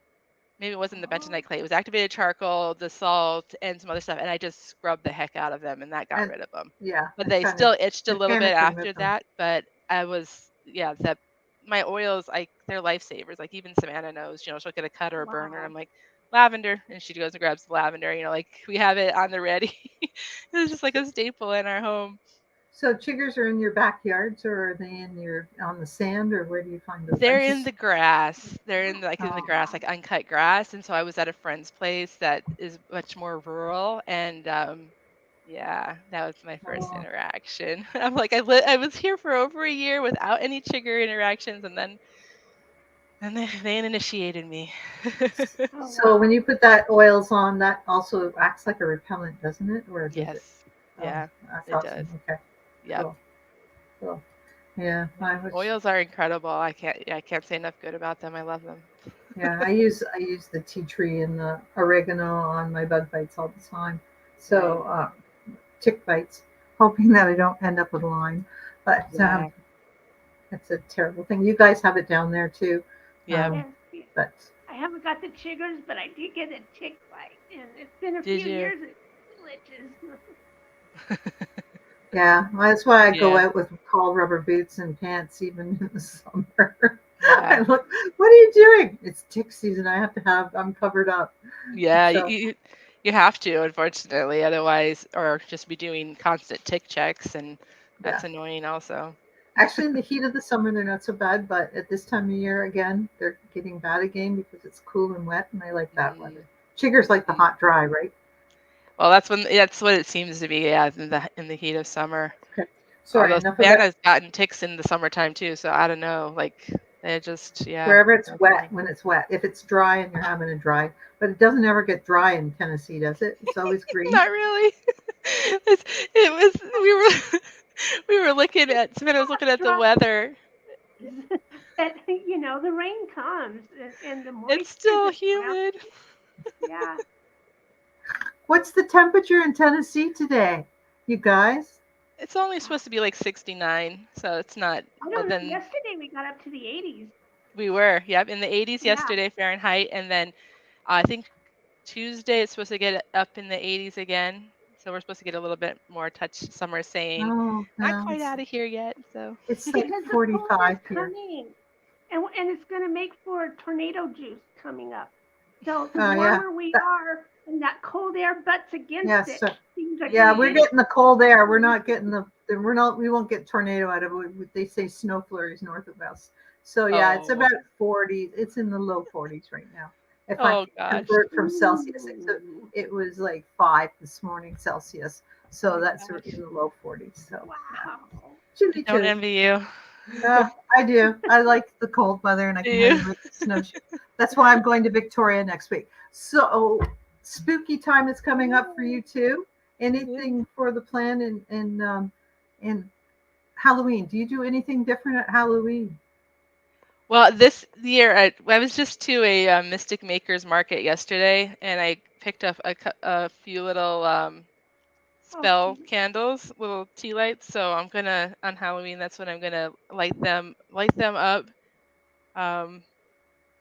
Maybe it wasn't the bentonite clay. It was activated charcoal, the salt, and some other stuff. And I just scrubbed the heck out of them, and that got and rid of them. yeah, But and they kind of still itched a and little bit panic after remove them. that. But yeah, my oils, they're lifesavers. Like even Savannah knows, she'll get a cut or a burn, and I'm like, lavender, and she goes and grabs the lavender. We have it on the ready. It's just like a staple in our home. So chiggers are in your backyards, or are they on the sand, or where do you find those? They're in the grass. They're in the Oh, grass, like uncut grass. And so I was at a friend's place that is much more rural, and yeah, that was my first oh. interaction. I'm like, I was here for over a year without any chigger interactions, and then they initiated me. Oh, So wow. when you put that oils on, that also acts like a repellent, doesn't it? Or does it? Yes, Oh, yeah, that's it awesome. does. Okay, Yep. cool, cool. Yeah, Yeah. Oils are incredible. I can't say enough good about them. I love them. I use the tea tree and the oregano on my bug bites all the time. So tick bites, hoping that I don't end up with Lyme. But Yeah. it's a terrible thing. You guys have it down there too. Yep. Yes. But I haven't got the chiggers, but I did get a tick bite, and it's been a Did few you? years. It still itches. yeah, that's why I go Yeah. out with tall rubber boots and pants even in the summer. I Yeah. look, what are you doing? It's tick season. I'm covered up. Yeah. So You have to, unfortunately, otherwise, or just be doing constant tick checks, and yeah. that's annoying also. Actually, in the heat of the summer, they're not so bad, but at this time of year, again, they're getting bad again because it's cool and wet, and I like that weather. Chiggers like the hot, dry, right? Well, that's what it seems to be. Yeah, in the heat of summer. Okay. Sorry, Although enough about Savannah's gotten ticks in the summertime too, so I don't know. They just wherever it's that's wet funny. when it's wet. If it's dry and you're having a dry, but it doesn't ever get dry in Tennessee, does it? It's always green. Not really. It was we were looking at Savannah was looking at the weather. That the rain comes and the It's moisture still just traps. humid. Yeah. What's the temperature in Tennessee today, you guys? It's only supposed to be like 69, so it's not. Oh But no, then yesterday we got up to the 80s. we were, yep, in the 80s Yeah. yesterday Fahrenheit, and then I think Tuesday it's supposed to get up in the 80s again. So we're supposed to get a little bit more touch. Some are saying Oh, not no, quite out of here yet. So it's like Because the cold 45 is here. coming, and it's going to make for tornado juice coming up. So the Oh, yeah. warmer we are, and that cold air butts against Yes, it. so- Things are Yeah, gonna we're get getting the cold air. We're not getting we won't get tornado out of it. They say snow flurries north of us. So yeah, it's oh, about 40. It's in the low 40s right now. If I oh gosh. convert from Celsius, Ooh. it was like 5 this morning Celsius. So Oh, that's gosh. in the low 40s. So Wow. chilly Don't too. envy you. I do. I like the cold weather, and I Do can you? really like the snowshoe. That's why I'm going to Victoria next week. So spooky time is coming up for you too. Anything for the plan in Halloween? Do you do anything different at Halloween? Well, this year I was just to a Mystic Makers market yesterday, and I picked up a few little spell candles, little tea lights. So I'm gonna on Halloween. That's when I'm gonna light them up.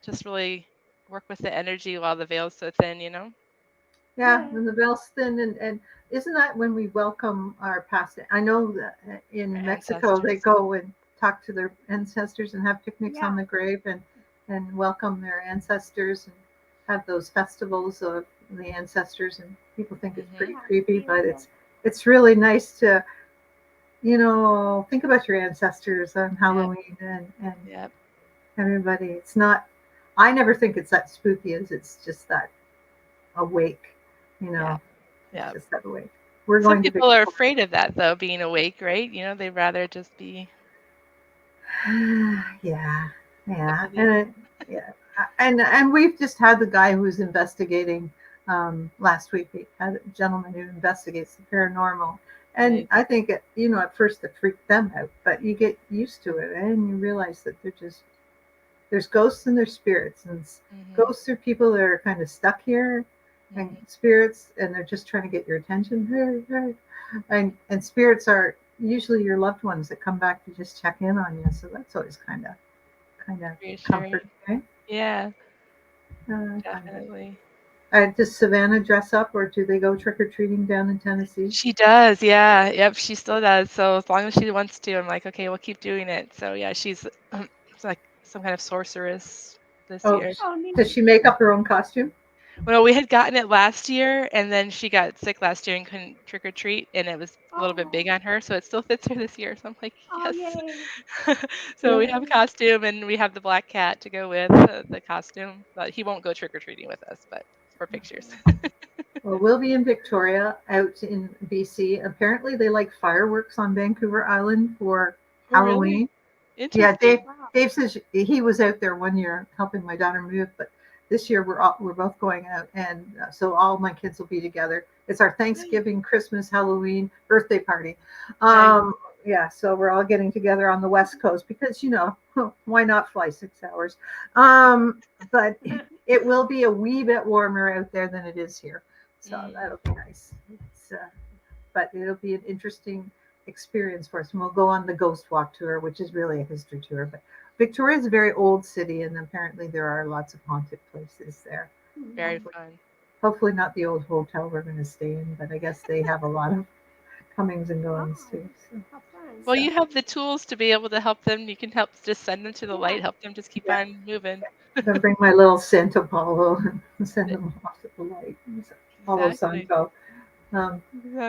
Just really work with the energy while the veil's so thin. Yeah, when the veil's thin, and isn't that when we welcome our past? I know that in Our Mexico they ancestors. go and talk to their ancestors and have picnics Yeah. on the grave and welcome their ancestors. have those festivals of the ancestors, and people think it's pretty Yeah, creepy, they but will. it's really nice to think about your ancestors on Yep. Halloween and Yep. everybody. It's not. I never think it's that spooky as it's just that awake. Yeah. It's Yeah. just that awake. We're Some going to people are Victoria. afraid of that though, being awake, right? They'd rather just be Yeah, yeah, oblivious. and yeah, and we've just had the guy who's investigating. Last week we had a gentleman who investigates the paranormal, and Nice. I think at first it freaked them out, but you get used to it and you realize that there's ghosts and there's spirits, and Mm-hmm. ghosts are people that are kind of stuck here, and Mm-hmm. spirits, and they're just trying to get your attention. Hey, hey. And spirits are usually your loved ones that come back to just check in on you. So that's always kind of Reassuring. comforting. Right? Yeah, Kind of. definitely. Does Savannah dress up, or do they go trick or treating down in Tennessee? She does, yeah. Yep, she still does. So as long as she wants to, I'm like, okay, we'll keep doing it. So yeah, she's it's like some kind of sorceress this Oh, year. Oh, neat. does she make up her own costume? Well, we had gotten it last year, and then she got sick last year and couldn't trick or treat, and it was a little bit Oh, big on her, so it still fits her this year. So I'm like, oh, yes. yay. So we Yeah. have a Yay. costume, and we have the black cat to go with the costume. But he won't go trick or treating with us, but for pictures. Well, we'll be in Victoria, out in BC. Apparently, they like fireworks on Vancouver Island for Oh, really? Halloween. Yeah, Dave. Interesting. Wow. Dave says he was out there one year helping my daughter move, but this year we're both going out, and so all my kids will be together. It's our Nice. Thanksgiving, Christmas, Halloween, birthday party. Nice. Yeah, so we're all getting together on the West Coast because why not fly 6 hours? But it will be a wee bit warmer out there than it is here, so Mm, that'll be nice. But it'll be an interesting experience for us. And we'll go on the Ghost Walk tour, which is really a history tour. But Victoria is a very old city, and apparently there are lots of haunted places there. very Hopefully, fun. hopefully not the old hotel we're going to stay in, but I guess they have a lot of comings and goings Oh, too. So, how fun. Well, so you have the tools to be able to help them. You can help just send them to the Yeah. light, help them just keep yeah, on moving. I'm going to bring my little Santo Paulo and send them off to the light. Paulo Exactly. Santo. Um,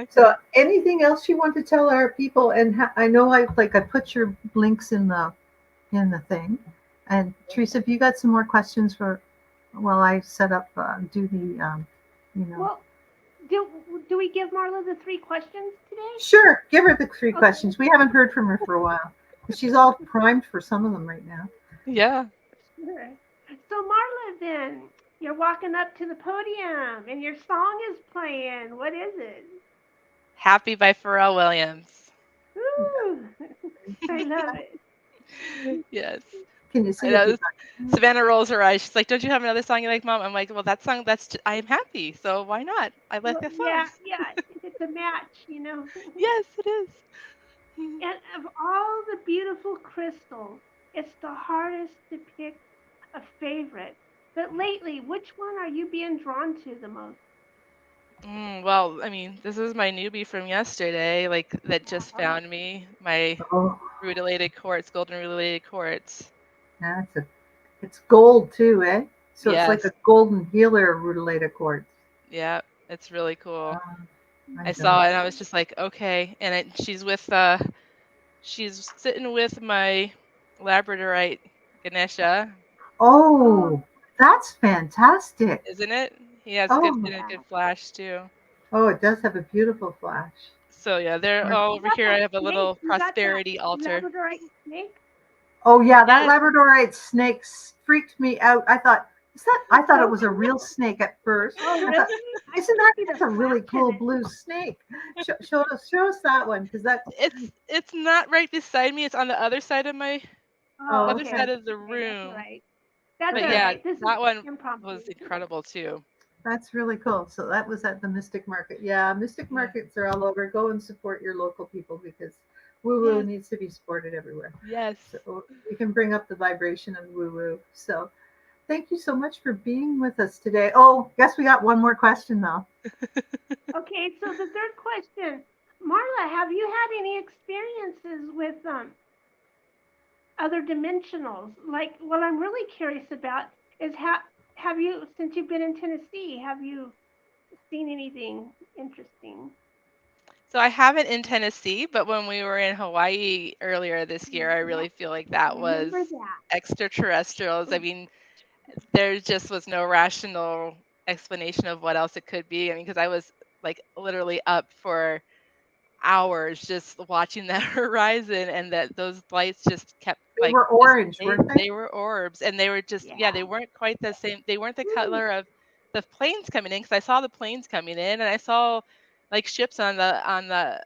So, Exactly. anything else you want to tell our people? And I know I put your links in the thing. And Teresa, if you got some more questions for while I set up, do the, you know, Well, do we give Marla the 3 questions today? sure, give her the 3 Okay. questions. We haven't heard from her for a while. She's all primed for some of them right now. Yeah. Sure. So Marla, then you're walking up to the podium and your song is playing. What is it? Happy by Pharrell Williams. Ooh, I love it. Yes. Can you I see if you know. got? Savannah rolls her eyes. She's like, "Don't you have another song you like, Mom?" I'm like, "Well, that song, I am happy, so why not? I like Well, that song." yeah, it's a match. Yes, it is. And of all the beautiful crystals, it's the hardest to pick a favorite. But lately, which one are you being drawn to the most? Well, I mean, this is my newbie from yesterday, like that just Oh, found me. My Oh, rutilated quartz, golden rutilated quartz. that's it's gold too, eh? So it's like Yes. a golden healer rutilated quartz. Yeah, it's really cool. I I don't. saw it and I was just like, okay. And she's sitting with my Labradorite Ganesha, oh, Oh, that's fantastic. isn't it? He has good Oh, and a good yeah. flash too. oh, it does have a beautiful flash. So yeah, they're Or- all You over got here. I that have a snake. little You got that prosperity altar. Labradorite snake. Oh yeah, that Yes. Labradorite snake freaked me out. I thought, I thought it So was a real cool. snake at first. Oh, I really? thought, I isn't can that see the that's a really flash in cool it. blue snake? Show us that one because that. It's not right beside me. It's on the other side of my Oh, Oh, other okay. side okay. of the Okay, that's all room. right. That's But But all yeah, yeah, right. This is that one impromptu. was incredible too. that's really cool. So that was at the Mystic Market. Yeah, Mystic Yeah. Markets are all over. Go and support your local people because woo woo Yes. needs to be supported everywhere. Yes. So we can bring up the vibration of woo woo. So thank you so much for being with us today. Oh, guess we got one more question though. Okay, so the third question, Marla, have you had any experiences with other dimensionals? Like, what I'm really curious about is have you, since you've been in Tennessee, have you seen anything interesting? So I haven't in Tennessee, but when we were in Hawaii earlier this year, I really feel like that was Remember that. extraterrestrials. I mean, there just was no rational explanation of what else it could be. I mean, because I was like literally up for hours just watching that horizon, and that those lights just kept They like were orange, weren't they? they were orbs, and they were just they weren't quite the same. They weren't the color of the planes coming in, because I saw the planes coming in, and I saw like ships on the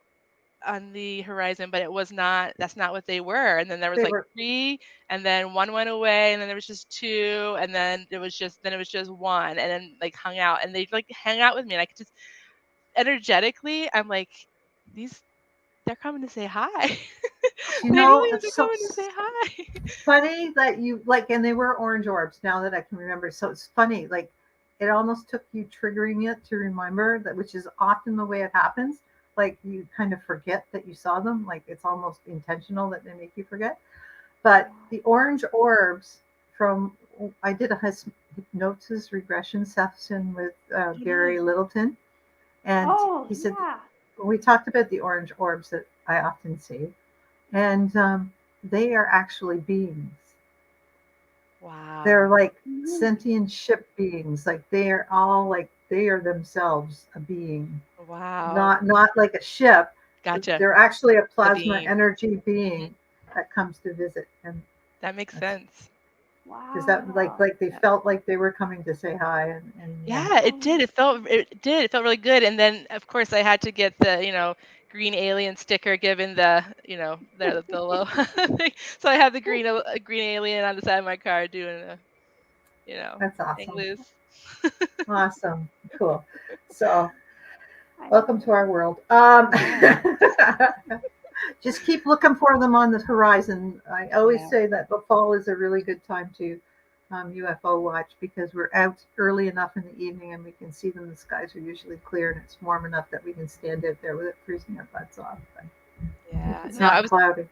horizon, but it was not, that's not what they were. And then there was They like were. 3, and then one went away, and then there was just 2, and then it was just one, and then like hung out, and they like hang out with me, and I could just energetically, I'm like, they're coming to say hi. You The know, aliens it's are so coming to say hi. funny that you like, and they were orange orbs. Now that I can remember, so it's funny. Like, it almost took you triggering it to remember that, which is often the way it happens. Like, you kind of forget that you saw them. Like, it's almost intentional that they make you forget. But the orange orbs from, I did a hypnosis regression session with Gary Littleton, and he said, we talked about the orange orbs that I often see, and they are actually beings. Wow. They're like sentient ship beings. Like, they are all like, they are themselves a being. Wow. Not like a ship. Gotcha. They're actually a plasma being. energy being that comes to visit. And that makes sense. Wow. Is that like they felt like they were coming to say hi? And Yeah, it did. It felt really good. And then of course I had to get the, green alien sticker given the, the low thing. So I have the green alien on the side of my car doing a, that's hang awesome. loose. Awesome. Cool. So welcome to our world. Just keep looking for them on the horizon. I always say that the fall is a really good time to UFO watch, because we're out early enough in the evening and we can see them. The skies are usually clear and it's warm enough that we can stand out there without freezing our butts off. But it's not cloudy.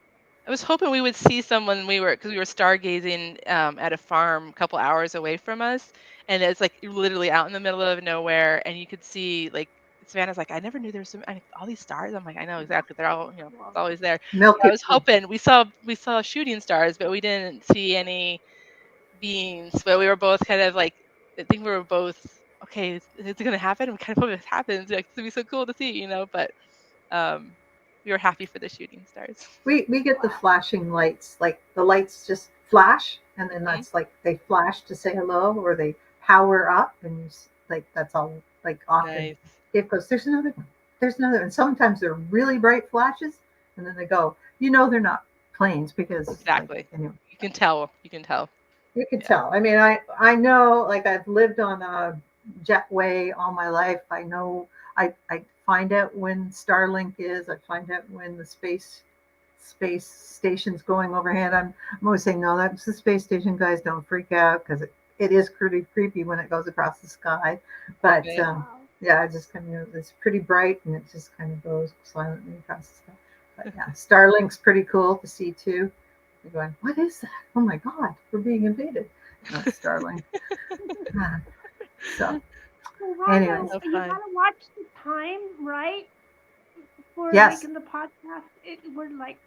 I was hoping we would see someone. Because we were stargazing at a farm a couple hours away from us, and it's like literally out in the middle of nowhere, and you could see like Savannah's like, I never knew there was all these stars. I'm like, I know exactly. They're all, it's always there. I was hoping we saw shooting stars, but we didn't see any beings. But we were both kind of like, I think we were both, okay, is it going to happen? We kind of hope it happens. Like, it's going to be so cool to see, but we were happy for the shooting stars. We get the flashing lights, like the lights just flash, and then that's like they flash to say hello, or they power up, and like that's all. Like, often it goes, there's another one, and sometimes they're really bright flashes, and then they go, they're not planes, because exactly. Anyway, you can tell. You can tell. I mean, I know, like, I've lived on a jetway all my life. I know. I find out when Starlink is. I find out when the space station's going overhead. I'm always saying, no, that's the space station, guys. Don't freak out, because it is pretty creepy when it goes across the sky. But yeah, it just kind of, it's pretty bright, and it just kind of goes silently across the sky. But yeah, Starlink's pretty cool to see too. You're going, what is that? Oh my God, we're being invaded. That's Starlink. So, anyways, you gotta watch the time, right? Before making the podcast, we're like.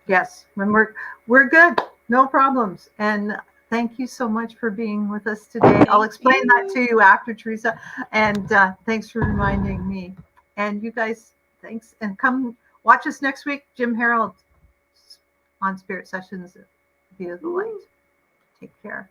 Yes, when we're good, no problems. And thank you so much for being with us today. I'll explain that to you after, Teresa. And thanks for reminding me. And you guys, thanks. And come watch us next week, Jim Harold on Spirit Sessions via the Light. Take care.